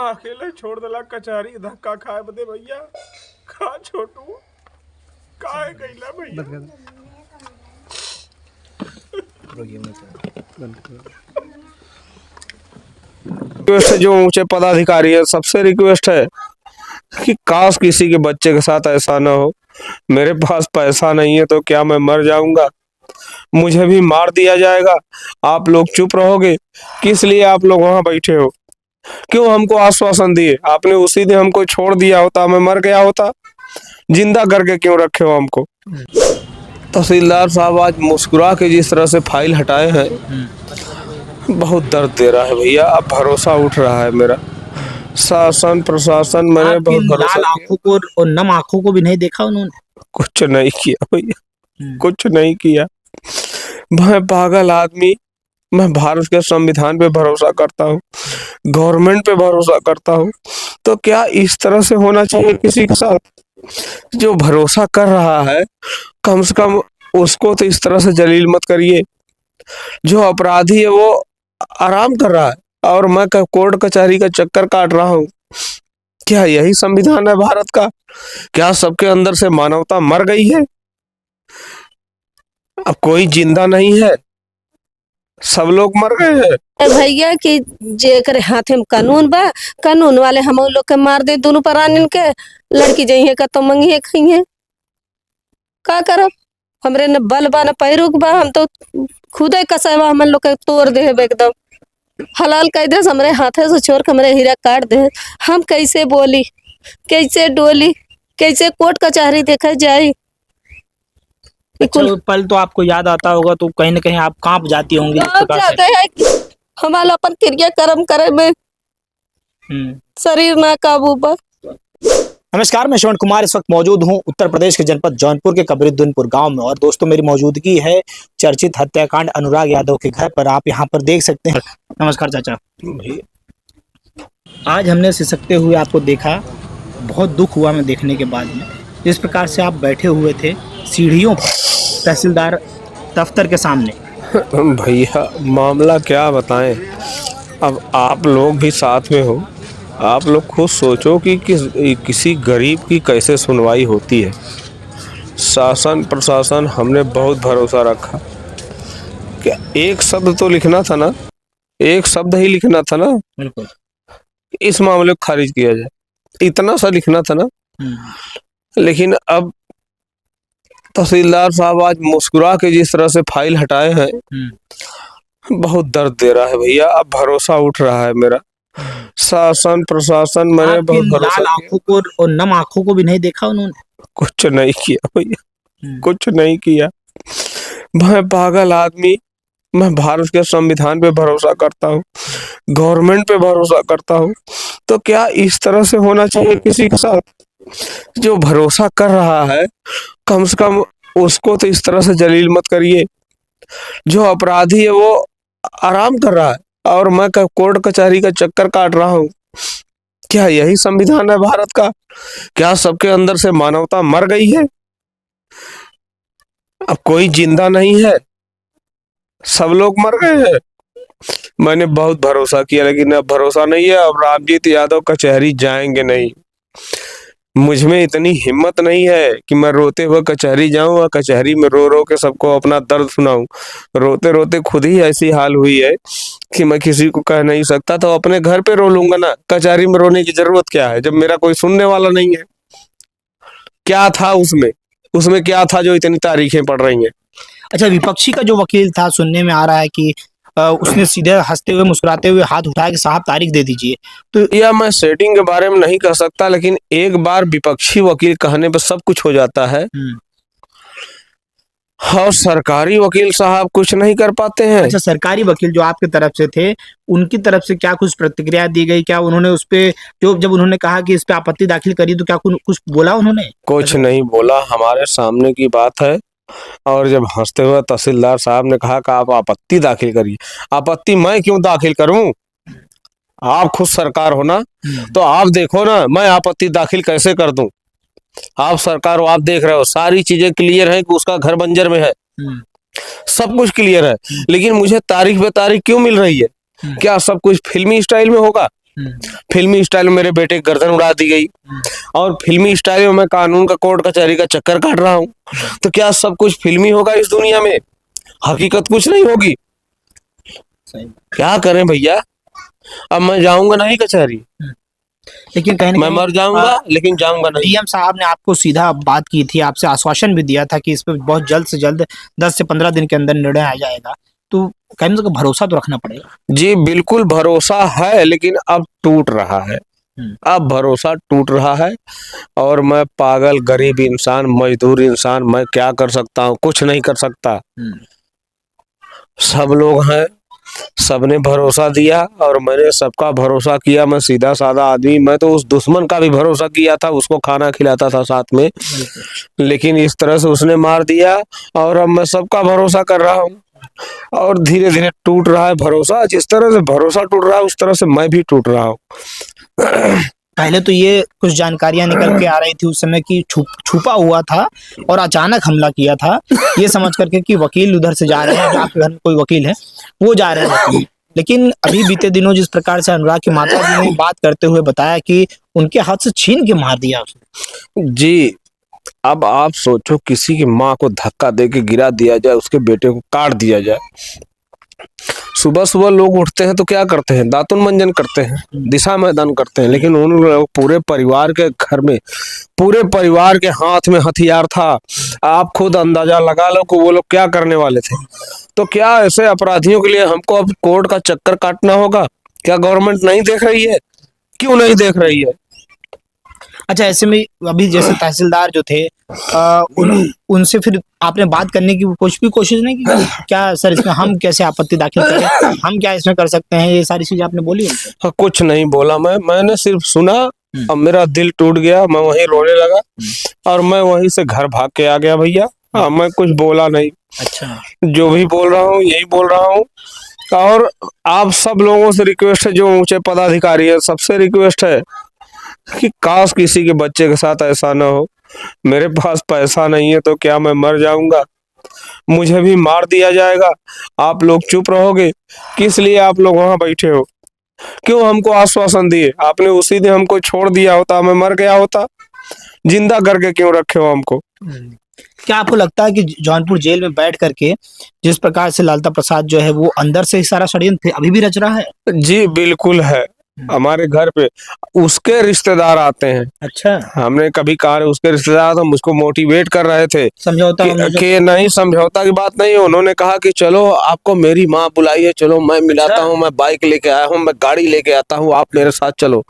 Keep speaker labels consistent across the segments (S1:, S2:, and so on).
S1: अकेले छोड़ देला कचहरी धक्का खाए बदे भैया। का छोटू काहे कैला भैया। रिक्वेस्ट है जो ऊंचे पदाधिकारी है, सबसे रिक्वेस्ट है कि काश किसी के बच्चे के साथ ऐसा ना हो। मेरे पास पैसा नहीं है तो क्या मैं मर जाऊंगा, मुझे भी मार दिया जाएगा। आप लोग चुप रहोगे, किस लिए आप लोग वहां बैठे हो? क्यों हमको आश्वासन दिए? आपने उसी दिन हमको छोड़ दिया होता, मैं मर गया होता। जिंदा करके क्यों रखे हो हमको? तहसीलदार साहब आज मुस्कुरा के जिस तरह से फाइल हटाए हैं, बहुत दर्द दे रहा है भैया। अब भरोसा उठ रहा है मेरा। शासन प्रशासन मैंने बहुत भरोसा
S2: लाल आंखों को और नम आंखों को भी नहीं देखा उन्होंने।
S1: कुछ नहीं किया भैया, कुछ नहीं किया। मैं पागल आदमी, मैं भारत के संविधान पे भरोसा करता हूँ, गवर्नमेंट पे भरोसा करता हूँ। तो क्या इस तरह से होना चाहिए किसी के साथ? जो भरोसा कर रहा है कम से कम उसको तो इस तरह से जलील मत करिए। जो अपराधी है वो आराम कर रहा है और मैं कोर्ट कचहरी का चक्कर काट रहा हूँ। क्या यही संविधान है भारत का? क्या सबके अंदर से मानवता मर गई है? अब कोई जिंदा नहीं है, सब लोग मर गए हैं
S3: भैया कि जेकर हाथे में कानून बा, कानून वाले हम लोग के मार दे दोनों प्राणी के। लड़की जइए का तो मंगिए खइए, का करब? हमरे न बल बा न पैरुक बा, हम तो खुदे कसैबा हम लोग के तोड़ दे एकदम हलाल कह दे। हमरे हाथे से छोड़ के हमरे हीरा काट दे। हम कैसे बोली, कैसे डोली, कैसे कोर्ट कचहरी देखा जाए?
S2: अच्छा, पल तो आपको याद आता होगा तो कहीं ना कहीं आप कांप जाती होंगी इस प्रकार से।
S3: हमारा अपन क्रिया कर्म करे में शरीर ना काबू पर।
S2: नमस्कार, मैं श्रवण कुमार इस वक्त मौजूद हूं उत्तर प्रदेश के जनपद जौनपुर के कबीरुद्दीनपुर गांव में। और दोस्तों, मेरी मौजूदगी है चर्चित हत्याकांड अनुराग यादव के घर पर। आप यहां पर देख सकते हैं। नमस्कार चाचा। आज हमने सिसकते हुए आपको देखा, बहुत दुख हुआ मैं देखने के बाद में। जिस प्रकार से आप बैठे हुए थे सीढ़ियों पर तहसीलदार दफ्तर के सामने।
S1: भैया मामला क्या बताएं, अब आप लोग भी साथ में हो। आप लोग खुद सोचो कि किसी गरीब की कैसे सुनवाई होती है। शासन प्रशासन हमने बहुत भरोसा रखा। क्या एक शब्द तो लिखना था ना, एक शब्द ही लिखना था ना,
S2: बिल्कुल
S1: इस मामले को खारिज किया जाए, इतना सा लिखना था ना। लेकिन अब तहसीलदार साहब आज मुस्कुरा के जिस तरह से फाइल हटाए हैं, बहुत दर्द दे रहा है भैया। अब भरोसा उठ रहा है मेरा। शासन प्रशासन मैंने बहुत भरोसा
S2: लाल आंखों को और नम आंखों को भी नहीं देखा उन्होंने।
S1: कुछ नहीं किया भैया, कुछ नहीं किया। मैं पागल आदमी, मैं भारत के संविधान पे भरोसा करता हूँ, गवर्नमेंट पे भरोसा करता हूँ। तो क्या इस तरह से होना चाहिए किसी के साथ? जो भरोसा कर रहा है कम से कम उसको तो इस तरह से जलील मत करिए। जो अपराधी है वो आराम कर रहा है और मैं कोर्ट कचहरी का चक्कर काट रहा हूँ। क्या यही संविधान है भारत का? क्या सबके अंदर से मानवता मर गई है? अब कोई जिंदा नहीं है, सब लोग मर गए हैं। मैंने बहुत भरोसा किया लेकिन अब भरोसा नहीं है। अब रामजीत यादव कचहरी जाएंगे नहीं। मुझ में इतनी हिम्मत नहीं है कि मैं रोते हुए कचहरी जाऊं और कचहरी में रो रो के सबको अपना दर्द सुनाऊं। रोते रोते खुद ही ऐसी हाल हुई है कि मैं किसी को कह नहीं सकता, तो अपने घर पे रो लूंगा ना। कचहरी में रोने की जरूरत क्या है जब मेरा कोई सुनने वाला नहीं है? क्या था उसमें, उसमें क्या था जो इतनी तारीखें पड़ रही हैं?
S2: अच्छा, विपक्षी का जो वकील था, सुनने में आ रहा है कि उसने सीधे हंसते हुए मुस्कुराते हुए हाथ उठाया कि साहब तारीख दे दीजिए। तो
S1: या मैं सेटिंग के बारे में नहीं कह सकता, लेकिन एक बार विपक्षी वकील कहने पर सब कुछ हो जाता है और सरकारी वकील साहब कुछ नहीं कर पाते हैं।
S2: अच्छा, सरकारी वकील जो आपकी तरफ से थे, उनकी तरफ से क्या कुछ प्रतिक्रिया दी गई? क्या उन्होंने उस पे जब उन्होंने कहा कि इस पे आपत्ति दाखिल करी तो क्या कुछ बोला उन्होंने?
S1: कुछ नहीं बोला, हमारे सामने की बात है। और जब हंसते हुए तहसीलदार साहब ने कहा कि आप आपत्ति दाखिल करिए। आपत्ति मैं क्यों दाखिल करूं? आप खुद सरकार हो ना, तो आप देखो ना मैं आपत्ति दाखिल कैसे कर दूं। आप सरकार हो, आप देख रहे हो सारी चीजें क्लियर है कि उसका घर बंजर में है, सब कुछ क्लियर है। लेकिन मुझे तारीख पे तारीख क्यों मिल रही है? क्या सब कुछ फिल्मी स्टाइल में होगा? फिल्मी स्टाइल में मेरे बेटे की गर्दन उड़ा दी गई और फिल्मी स्टाइल में मैं कानून का कोर्ट कचहरी का चक्कर काट रहा हूँ। तो क्या सब कुछ फिल्मी होगा इस दुनिया में? हकीकत कुछ नहीं होगी। क्या करें भैया, अब मैं जाऊंगा नहीं कचहरी,
S2: लेकिन कहीं
S1: मैं मर जाऊंगा लेकिन जाऊंगा नहीं।
S2: डीएम साहब ने आपको सीधा बात की थी, आपसे आश्वासन भी दिया था कि इस पर बहुत जल्द से जल्द 10 से 15 दिन के अंदर निर्णय आ जाएगा, तो कहने का भरोसा तो रखना पड़ेगा।
S1: जी बिल्कुल भरोसा है, लेकिन अब टूट रहा है, अब भरोसा टूट रहा है। और मैं पागल गरीब इंसान, मजदूर इंसान, मैं क्या कर सकता हूँ? कुछ नहीं कर सकता। सब लोग हैं, सबने भरोसा दिया और मैंने सबका भरोसा किया। मैं सीधा साधा आदमी, मैं तो उस दुश्मन का भी भरोसा किया था, उसको खाना खिलाता था साथ में, लेकिन इस तरह से उसने मार दिया। और अब मैं सबका भरोसा कर रहा हूँ और धीरे धीरे टूट रहा है भरोसा। जिस तरह से भरोसा टूट रहा है उस तरह से मैं भी टूट रहा हूँ।
S2: पहले तो ये कुछ जानकारियां निकल के आ रही थी उस समय कि छुपा हुआ था और अचानक हमला किया था, ये समझ करके कि वकील उधर से जा रहे हैं, आपके घर में कोई वकील है वो जा रहे हैं। लेकिन अभी बीते दिनों जिस प्रकार से अनुराग की माता जी ने बात करते हुए बताया कि उनके हाथ से छीन के मार दिया उसने।
S1: जी, अब आप सोचो, किसी की माँ को धक्का दे के गिरा दिया जाए, उसके बेटे को काट दिया जाए। सुबह सुबह लोग उठते हैं तो क्या करते हैं? दातुन मंजन करते हैं, दिशा मैदान करते हैं, लेकिन उन लोग पूरे परिवार के घर में, पूरे परिवार के हाथ में हथियार था। आप खुद अंदाजा लगा लो कि वो लोग क्या करने वाले थे। तो क्या ऐसे अपराधियों के लिए हमको अब कोर्ट का चक्कर काटना होगा? क्या गवर्नमेंट नहीं देख रही है? क्यों नहीं देख रही है?
S2: अच्छा, ऐसे में अभी जैसे तहसीलदार जो थे उनसे फिर आपने बात करने की कोशिश नहीं की? क्या सर इसमें हम कैसे आपत्ति दाखिल करें, हम क्या इसमें कर सकते हैं, ये सारी चीजें आपने बोली?
S1: हाँ, कुछ नहीं बोला मैंने सिर्फ सुना। अब मेरा दिल टूट गया, मैं वहीं रोने लगा और मैं वहीं से घर भाग के आ गया भैया। हाँ, मैं कुछ बोला नहीं।
S2: अच्छा,
S1: जो भी बोल रहा हूँ यही बोल रहा हूँ। और आप सब लोगों से रिक्वेस्ट है, जो ऊंचे पदाधिकारी है, सबसे रिक्वेस्ट है कि काश किसी के बच्चे के साथ ऐसा ना हो। मेरे पास पैसा नहीं है तो क्या मैं मर जाऊंगा? मुझे भी मार दिया जाएगा। आप लोग चुप रहोगे? किस लिए आप लोग वहां बैठे हो? क्यों हमको आश्वासन दिए? आपने उसी दिन हमको छोड़ दिया होता, मैं मर गया होता। जिंदा करके क्यों रखे हो हमको?
S2: क्या आपको लगता है कि जौनपुर जेल में बैठ करके जिस प्रकार से लालता प्रसाद जो है वो अंदर से ही सारा षड्यंत्र अभी भी रच रहा है?
S1: जी बिल्कुल है। हमारे घर पे उसके रिश्तेदार आते हैं।
S2: अच्छा,
S1: हमने कभी कहा उसके रिश्तेदार तो मुझको मोटिवेट कर रहे थे
S2: समझौता
S1: कि नहीं, समझौता की बात नहीं। उन्होंने कहा कि चलो आपको मेरी माँ बुलाई है, चलो मैं मिलाता हूँ, मैं बाइक लेके आया हूँ, मैं गाड़ी लेके आता हूँ, आप मेरे साथ चलो।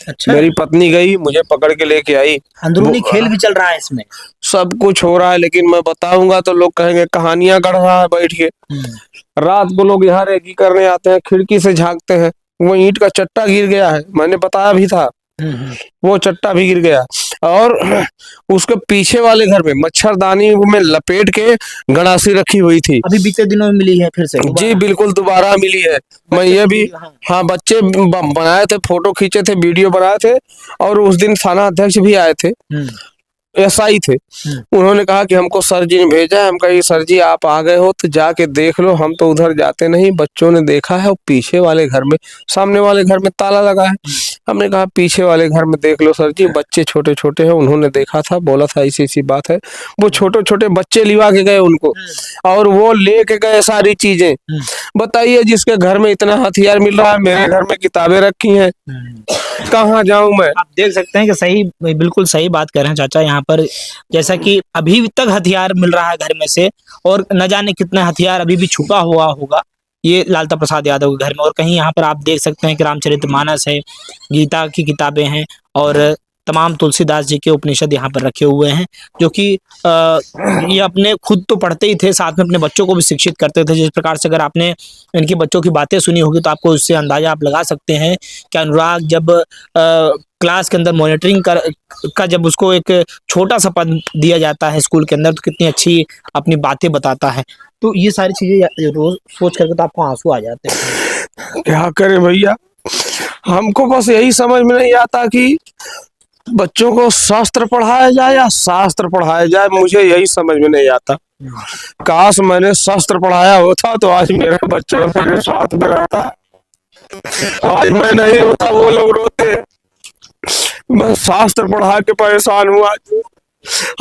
S2: अच्छा,
S1: मेरी पत्नी गई, मुझे पकड़ के लेके आई।
S2: अंदरूनी खेल भी चल रहा है इसमें,
S1: सब कुछ हो रहा है, लेकिन मैं बताऊंगा तो लोग कहेंगे कहानियां गढ़ रहा है बैठ के। रात को लोग यहाँ रेकी करने आते हैं, खिड़की से झांकते हैं, वो ईंट का चट्टा गिर गया है, मैंने बताया भी था, वो चट्टा भी गिर गया। और उसके पीछे वाले घर में मच्छरदानी में लपेट के गणासी रखी हुई थी।
S2: अभी बीते दिनों में मिली है फिर से?
S1: जी बिल्कुल दोबारा मिली है। मैं ये भी, हाँ, बच्चे बनाए थे, फोटो खींचे थे, वीडियो बनाए थे, और उस दिन थाना अध्यक्ष भी आए थे, एसआई थे। उन्होंने कहा कि हमको सर जी ने भेजा है। हम कही सर जी आप आ गए हो तो जाके देख लो, हम तो उधर जाते नहीं। बच्चों ने देखा है, पीछे वाले घर में, सामने वाले घर में ताला लगा है। हमने कहा पीछे वाले घर में देख लो सर जी, बच्चे छोटे छोटे हैं। उन्होंने देखा था, बोला था ऐसी ऐसी बात है। वो छोटे छोटे बच्चे लिवा के गए उनको, और वो लेके गए सारी चीजें। बताइए, जिसके घर में इतना हथियार मिल रहा है, मेरे घर में किताबें रखी हैं, कहाँ जाऊं मैं?
S2: आप देख सकते हैं कि सही, बिल्कुल सही बात कर रहे हैं चाचा। यहाँ पर जैसा कि अभी तक हथियार मिल रहा है घर में से, और न जाने कितना हथियार अभी भी छुपा हुआ होगा ये लालता प्रसाद यादव के घर में। और कहीं यहाँ पर आप देख सकते हैं कि रामचरितमानस है, गीता की किताबें हैं, और तमाम तुलसीदास जी के उपनिषद यहाँ पर रखे हुए हैं, जो कि ये अपने खुद तो पढ़ते ही थे, साथ में अपने बच्चों को भी शिक्षित करते थे। जिस प्रकार से अगर आपने इनके बच्चों की बातें सुनी होगी तो आपको उससे अंदाजा आप लगा सकते हैं कि अनुराग जब क्लास के अंदर मॉनिटरिंग का जब उसको एक छोटा सा पद दिया जाता है स्कूल के अंदर, तो कितनी अच्छी अपनी बातें बताता है। तो ये सारी चीजें रोज सोच करके तो आपको आंसू आ जाते हैं।
S1: क्या करें भैया, हमको बस यही समझ में नहीं आता कि बच्चों को शास्त्र पढ़ाया जाए या शास्त्र पढ़ाया जाए। मुझे यही समझ में नहीं आता। काश मैंने शास्त्र पढ़ाया होता तो आज मेरा बच्चा मेरे साथ में रहता। आज मैं नहीं होता वो लोग रोते। मैं शास्त्र पढ़ा के परेशान हूँ आज,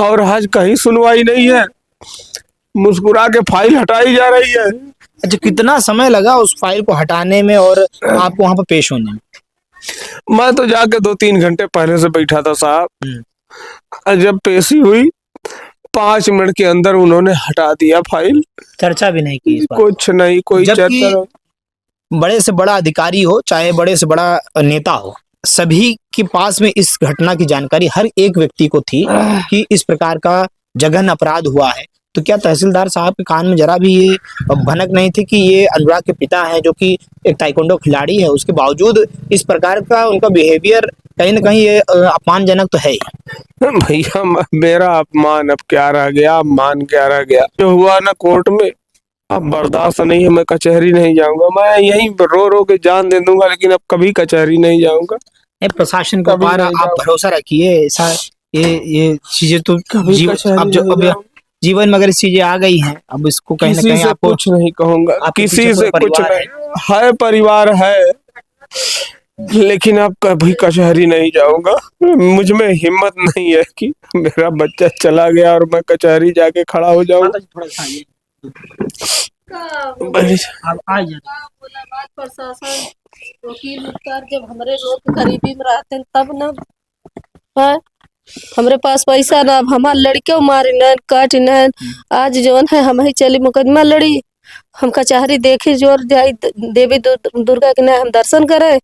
S1: और आज कहीं सुनवाई नहीं है। मुस्कुरा के फाइल हटाई जा रही है।
S2: अच्छा, कितना समय लगा उस फाइल को हटाने में और आपको वहां पर पेश होने में?
S1: मैं तो जाके 2-3 घंटे पहले से बैठा था साहब। जब पेशी हुई 5 मिनट के अंदर उन्होंने हटा दिया फाइल।
S2: चर्चा भी नहीं की इस बात?
S1: कुछ नहीं, कोई
S2: जबकि
S1: चर्चा।
S2: बड़े से बड़ा अधिकारी हो चाहे बड़े से बड़ा नेता हो, सभी के पास में इस घटना की जानकारी हर एक व्यक्ति को थी कि इस प्रकार का जघन्य अपराध हुआ है। तो क्या तहसीलदार साहब के कान में जरा भी ये भनक नहीं थी कि ये अनुराग के पिता हैं, जो कि एक ताइक्वांडो खिलाड़ी है, उसके बावजूद इस प्रकार का उनका बिहेवियर कहीं ना कहीं ये अपमानजनक तो है ही।
S1: भैया मेरा अपमान अब क्या रह गया, अपमान क्या रह गया। जो हुआ ना कोर्ट में, अब बर्दाश्त नहीं है। मैं कचहरी नहीं जाऊंगा, मैं यहीं रो रो के जान दे दूंगा, लेकिन अब कभी कचहरी नहीं जाऊंगा।
S2: प्रशासन के
S1: कभी
S2: ऊपर
S1: नहीं
S2: आप भरोसा रखिए। ऐसा ये चीजें तो
S1: कभी कचहरी
S2: अब जो
S1: नहीं
S2: अब
S1: जाऊंगा।
S2: जीवन में अगर इस चीजें आ गई हैं, अब इसको कहीं ना
S1: किसी
S2: कहीं
S1: से
S2: आपको
S1: कुछ नहीं कहूंगा,
S2: आपके
S1: किसी
S2: पीछे
S1: से
S2: पूरा
S1: कुछ
S2: परिवार
S1: नहीं है, परिवार है, लेकिन अब कभी कचहरी नहीं जाऊंगा। मुझ में हिम्मत नहीं है कि मेरा बच्चा चला गया और मैं कचहरी जाके खड़ा हो जाऊं।
S2: थोड़ा सा आइए।
S3: आप आ प्रशासन वकील उपकार जब हमरे लोग करीबी में रहते हैं तब ना है। हमरे पास पैसा ना, अब हमार लड़के मारे न काट न। आज जौन है हम ही चली मुकदमा लड़ी, हम कचहरी देखे जोर जाई देवी दुर्गा के ना हम दर्शन करे।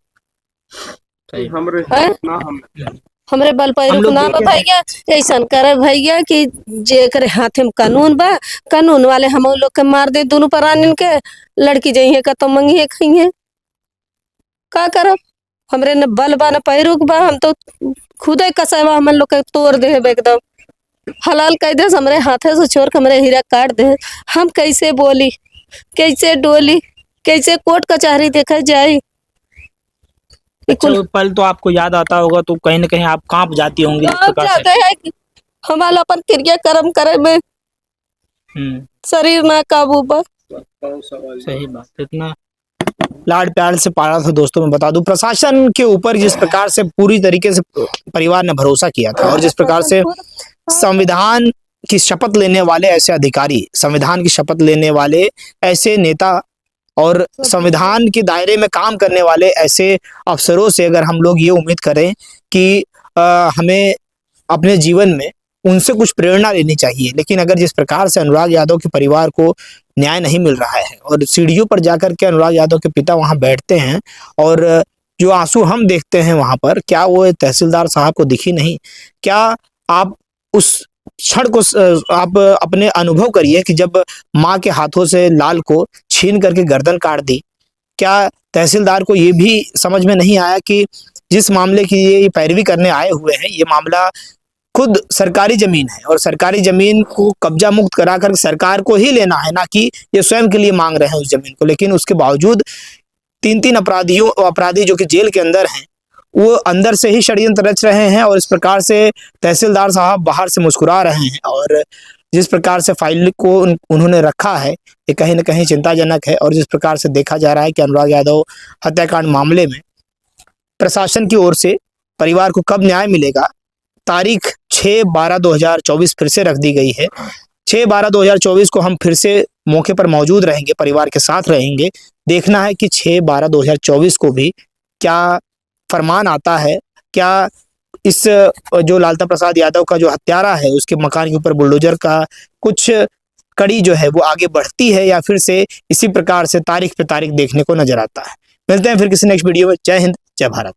S3: हमरे बल पैरू ना भैया ऐसा करे भैया कि जेकर हाथे में कानून बा, कानून वाले हम लोग के मार दे दोनों प्राणी के। लड़की जइए का तो मंगिए खाइए, का करब? हमरे न बल बा न पैरू बा, हम तो खुदे कसैबा हम लोग के तोड़ दे एकदम हलाल कह दे। हमरे हाथे से छोड़ के हमरे हीरा काट दे। हम कैसे बोली, कैसे डोली, कैसे कोर्ट कचहरी देखा जाए?
S2: अच्छा, पल तो आपको याद आता होगा तो कहीं ना कहीं आप कांप जाती होंगी इस प्रकार से।
S3: जाते हैं हमारा अपन क्रिया कर्म करे में शरीर ना काबू पर।
S2: सही बात। इतना लाड प्यार से पाला था दोस्तों। मैं बता दूं, प्रशासन के ऊपर जिस प्रकार से पूरी तरीके से परिवार ने भरोसा किया था, और जिस प्रकार से संविधान की शपथ लेने वाले ऐसे अधिकारी, संविधान की शपथ लेने वाले ऐसे नेता और संविधान के दायरे में काम करने वाले ऐसे अफसरों से अगर हम लोग ये उम्मीद करें कि हमें अपने जीवन में उनसे कुछ प्रेरणा लेनी चाहिए, लेकिन अगर जिस प्रकार से अनुराग यादव के परिवार को न्याय नहीं मिल रहा है और सीढ़ियों पर जाकर के अनुराग यादव के पिता वहां बैठते हैं और जो आंसू हम देखते हैं वहां पर, क्या वो तहसीलदार साहब को दिखी नहीं? क्या आप उस क्षण को आप अपने अनुभव करिए कि जब माँ के हाथों से लाल को छीन करके गर्दन काट दी, क्या तहसीलदार को ये भी समझ में नहीं आया कि जिस मामले की ये पैरवी करने आए हुए हैं, ये मामला खुद सरकारी जमीन है और सरकारी जमीन को कब्जा मुक्त कराकर सरकार को ही लेना है, ना कि ये स्वयं के लिए मांग रहे हैं उस जमीन को। लेकिन उसके बावजूद 3 अपराधी जो कि जेल के अंदर हैं, वो अंदर से ही षड्यंत्र रच रहे हैं और इस प्रकार से तहसीलदार साहब बाहर से मुस्कुरा रहे हैं। और जिस प्रकार से फाइल को उन्होंने रखा है, ये कहीं ना कहीं चिंताजनक है। और जिस प्रकार से देखा जा रहा है कि अनुराग यादव हत्याकांड मामले में प्रशासन की ओर से परिवार को कब न्याय मिलेगा, तारीख 6/12/2024 फिर से रख दी गई है। 6/12/2024 को हम फिर से मौके पर मौजूद रहेंगे, परिवार के साथ रहेंगे। देखना है कि 6/12/2024 को भी क्या फरमान आता है, क्या इस जो लालता प्रसाद यादव का जो हत्यारा है उसके मकान के ऊपर बुलडोजर का कुछ कड़ी जो है वो आगे बढ़ती है, या फिर से इसी प्रकार से तारीख पे तारीख देखने को नजर आता है। मिलते हैं फिर किसी नेक्स्ट वीडियो में। जय हिंद, जय भारत।